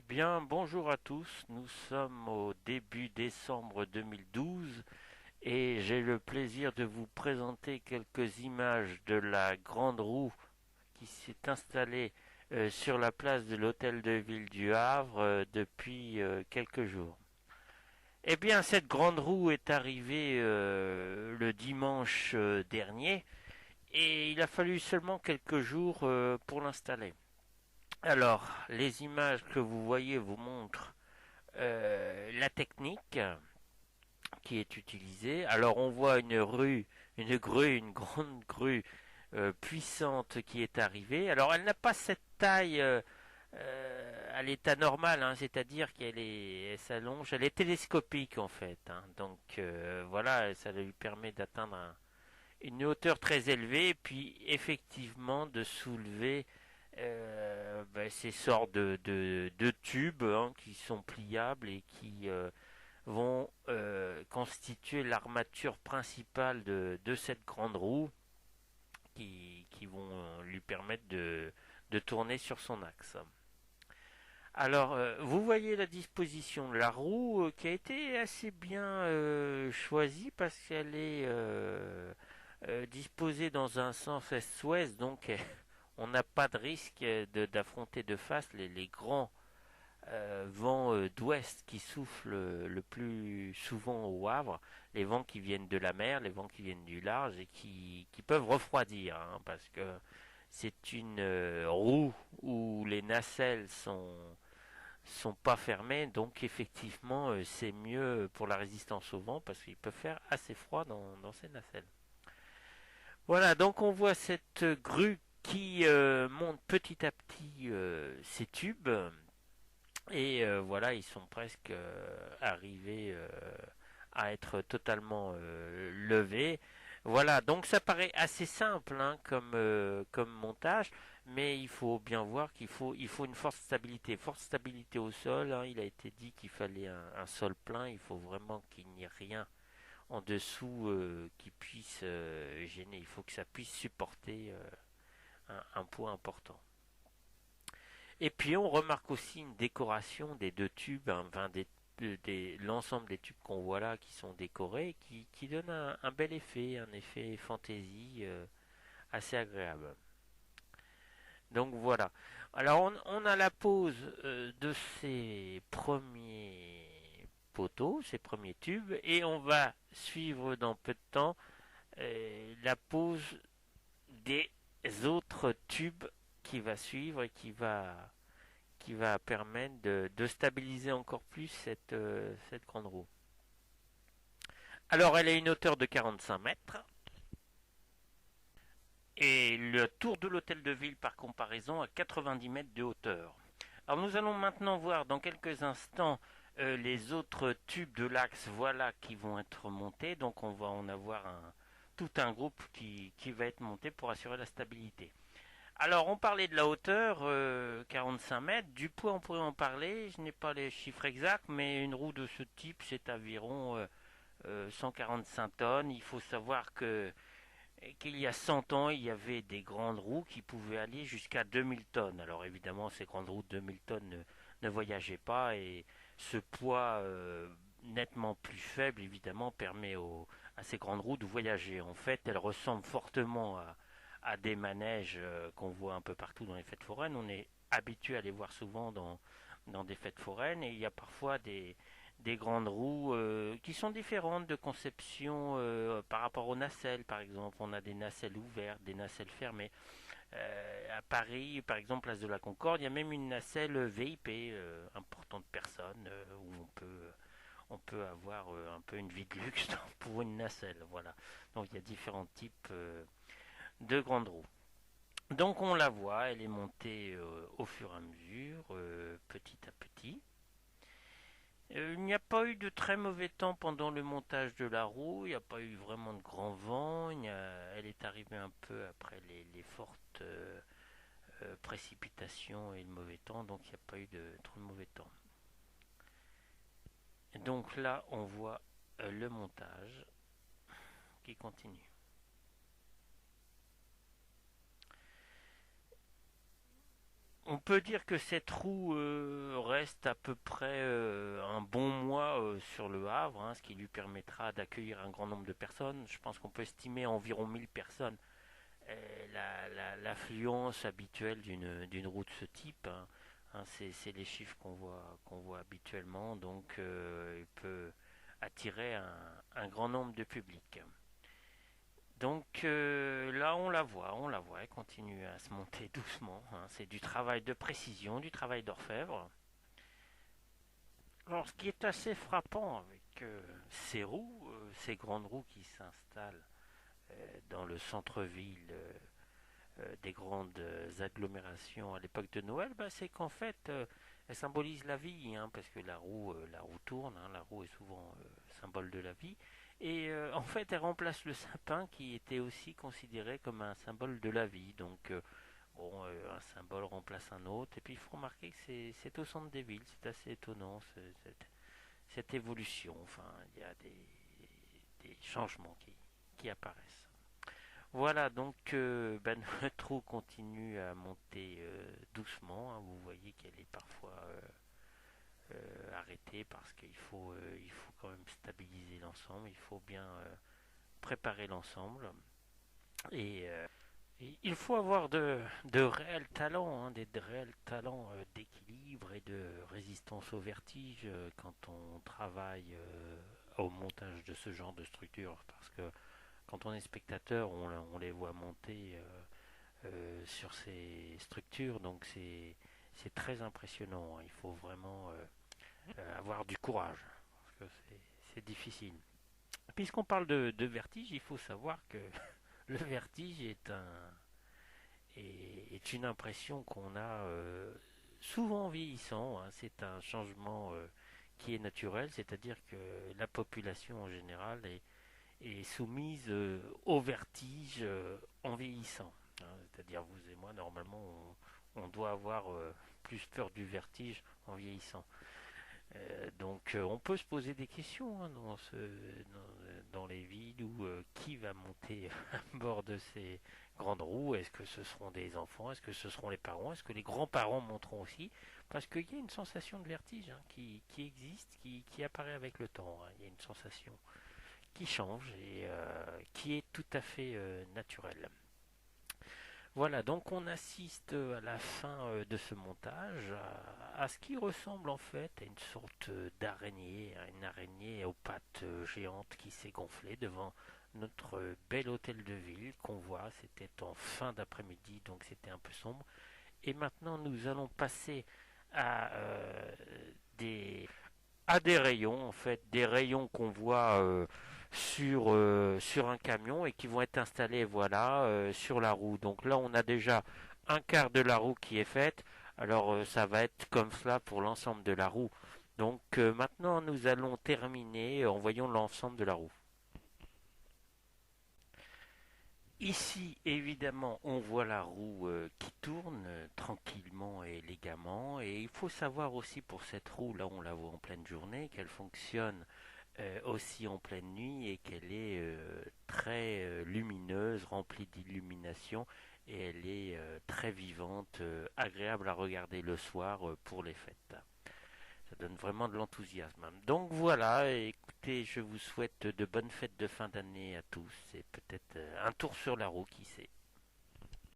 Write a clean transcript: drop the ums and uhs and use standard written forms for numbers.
Bien, bonjour à tous. Nous sommes au début décembre 2012 et j'ai le plaisir de vous présenter quelques images de la grande roue qui s'est installée sur la place de l'hôtel de ville du Havre depuis quelques jours. Eh bien, cette grande roue est arrivée le dimanche dernier et il a fallu seulement quelques jours pour l'installer. Alors, les images que vous voyez vous montrent la technique qui est utilisée. Alors on voit une grande grue puissante qui est arrivée. Alors elle n'a pas cette taille à l'état normal, hein, c'est-à-dire elle s'allonge, elle est télescopique en fait. Hein. Donc voilà, ça lui permet d'atteindre une hauteur très élevée, et puis effectivement de soulever ces sortes de tubes hein, qui sont pliables et qui vont constituer l'armature principale de cette grande roue qui vont lui permettre de tourner sur son axe. Alors, vous voyez la disposition de la roue qui a été assez bien choisie parce qu'elle est disposée dans un sens est-ouest, donc on n'a pas de risque d'affronter de face les grands vents d'ouest qui soufflent le plus souvent au Havre, les vents qui viennent de la mer, les vents qui viennent du large et qui peuvent refroidir, hein, parce que c'est une roue où les nacelles sont pas fermées, donc effectivement c'est mieux pour la résistance au vent parce qu'il peut faire assez froid dans ces nacelles. Voilà, donc on voit cette grue qui monte petit à petit ses tubes et voilà, ils sont presque arrivés à être totalement levés. Voilà, donc ça paraît assez simple hein, comme montage, mais il faut bien voir il faut une forte stabilité au sol. Hein. Il a été dit qu'il fallait un sol plein, il faut vraiment qu'il n'y ait rien en dessous qui puisse gêner. Il faut que ça puisse supporter un poids important. Et puis on remarque aussi une décoration des deux tubes, hein, enfin l'ensemble des tubes qu'on voit là qui sont décorés, qui donne un bel effet, un effet fantaisie assez agréable. Donc voilà. Alors on a la pose de ces premiers poteaux, ces premiers tubes, et on va suivre dans peu de temps la pose des autres tubes qui va suivre et qui va permettre de stabiliser encore plus cette grande roue. Alors elle a une hauteur de 45 mètres et le tour de l'hôtel de ville par comparaison à 90 mètres de hauteur. Alors nous allons maintenant voir dans quelques instants les autres tubes de l'axe voilà qui vont être montés. Donc on va en avoir tout un groupe qui va être monté pour assurer la stabilité. Alors, on parlait de la hauteur, 45 mètres. Du poids, on pourrait en parler. Je n'ai pas les chiffres exacts, mais une roue de ce type, c'est environ 145 tonnes. Il faut savoir qu'il y a 100 ans, il y avait des grandes roues qui pouvaient aller jusqu'à 2000 tonnes. Alors, évidemment, ces grandes roues de 2000 tonnes ne voyageaient pas et ce poids nettement plus faible, évidemment, permet à ces grandes roues de voyager. En fait, elles ressemblent fortement à des manèges qu'on voit un peu partout dans les fêtes foraines. On est habitué à les voir souvent dans des fêtes foraines et il y a parfois des grandes roues qui sont différentes de conception par rapport aux nacelles par exemple. On a des nacelles ouvertes, des nacelles fermées. À Paris, par exemple, place de la Concorde, il y a même une nacelle VIP, importante personne, où on peut avoir un peu une vie de luxe pour une nacelle. Voilà. Donc il y a différents types de grandes roues. Donc on la voit, elle est montée au fur et à mesure, petit à petit. Il n'y a pas eu de très mauvais temps pendant le montage de la roue, il n'y a pas eu vraiment de grand vent, elle est arrivée un peu après les fortes précipitations et le mauvais temps, donc il n'y a pas eu de trop de mauvais temps. Et donc là on voit le montage qui continue. On peut dire que cette roue reste à peu près un bon mois sur le Havre, hein, ce qui lui permettra d'accueillir un grand nombre de personnes. Je pense qu'on peut estimer environ 1000 personnes l'affluence habituelle d'une roue de ce type. Hein. Hein, c'est les chiffres qu'on voit habituellement, donc il peut attirer un grand nombre de public. Donc là, on la voit, elle continue à se monter doucement. Hein. C'est du travail de précision, du travail d'orfèvre. Alors, ce qui est assez frappant avec ces roues, ces grandes roues qui s'installent dans le centre-ville des grandes agglomérations à l'époque de Noël, bah, c'est qu'en fait, elles symbolisent la vie, hein, parce que la roue tourne, hein, la roue est souvent symbole de la vie. Et en fait, elle remplace le sapin qui était aussi considéré comme un symbole de la vie. Donc, bon, un symbole remplace un autre. Et puis, il faut remarquer que c'est au centre des villes. C'est assez étonnant, cette évolution. Enfin, il y a des changements qui apparaissent. Voilà, donc ben, notre roue continue à monter doucement. Hein. Vous voyez qu'elle est parfois arrêtée parce il faut quand même stabiliser l'ensemble. Il faut bien préparer l'ensemble. Et il faut avoir de réels talents, hein, des réels talents d'équilibre et de résistance au vertige quand on travaille au montage de ce genre de structure. Parce que quand on est spectateur, on les voit monter sur ces structures, donc c'est très impressionnant. Hein. Il faut vraiment avoir du courage, parce que c'est difficile. Puisqu'on parle de vertige, il faut savoir que le vertige est une impression qu'on a souvent en vieillissant. Hein. C'est un changement qui est naturel, c'est-à-dire que la population en général est soumise au vertige en vieillissant. Hein. C'est-à-dire vous et moi, normalement, on doit avoir plus peur du vertige en vieillissant. Donc on peut se poser des questions hein, dans les villes où qui va monter à bord de ces grandes roues. Est-ce que ce seront des enfants? Est-ce que ce seront les parents? Est-ce que les grands-parents monteront aussi? Parce qu'il y a une sensation de vertige hein, qui existe, qui apparaît avec le temps. Hein. Il y a une sensation qui change et qui est tout à fait naturelle. Voilà, donc on assiste à la fin de ce montage à ce qui ressemble en fait à une sorte d'araignée, hein, une araignée aux pattes géantes qui s'est gonflée devant notre bel hôtel de ville qu'on voit. C'était en fin d'après-midi, donc c'était un peu sombre. Et maintenant, nous allons passer à des des rayons, en fait, des rayons qu'on voit sur un camion et qui vont être installés, voilà, sur la roue. Donc là, on a déjà un quart de la roue qui est faite. Alors, ça va être comme cela pour l'ensemble de la roue. Donc maintenant, nous allons terminer en voyant l'ensemble de la roue. Ici, évidemment, on voit la roue qui tourne tranquillement et élégamment. Et il faut savoir aussi pour cette roue, là on la voit en pleine journée, qu'elle fonctionne aussi en pleine nuit et qu'elle est très lumineuse, remplie d'illumination. Et elle est très vivante, agréable à regarder le soir pour les fêtes. Ça donne vraiment de l'enthousiasme. Donc voilà, écoutez, je vous souhaite de bonnes fêtes de fin d'année à tous et peut-être un tour sur la roue, qui sait.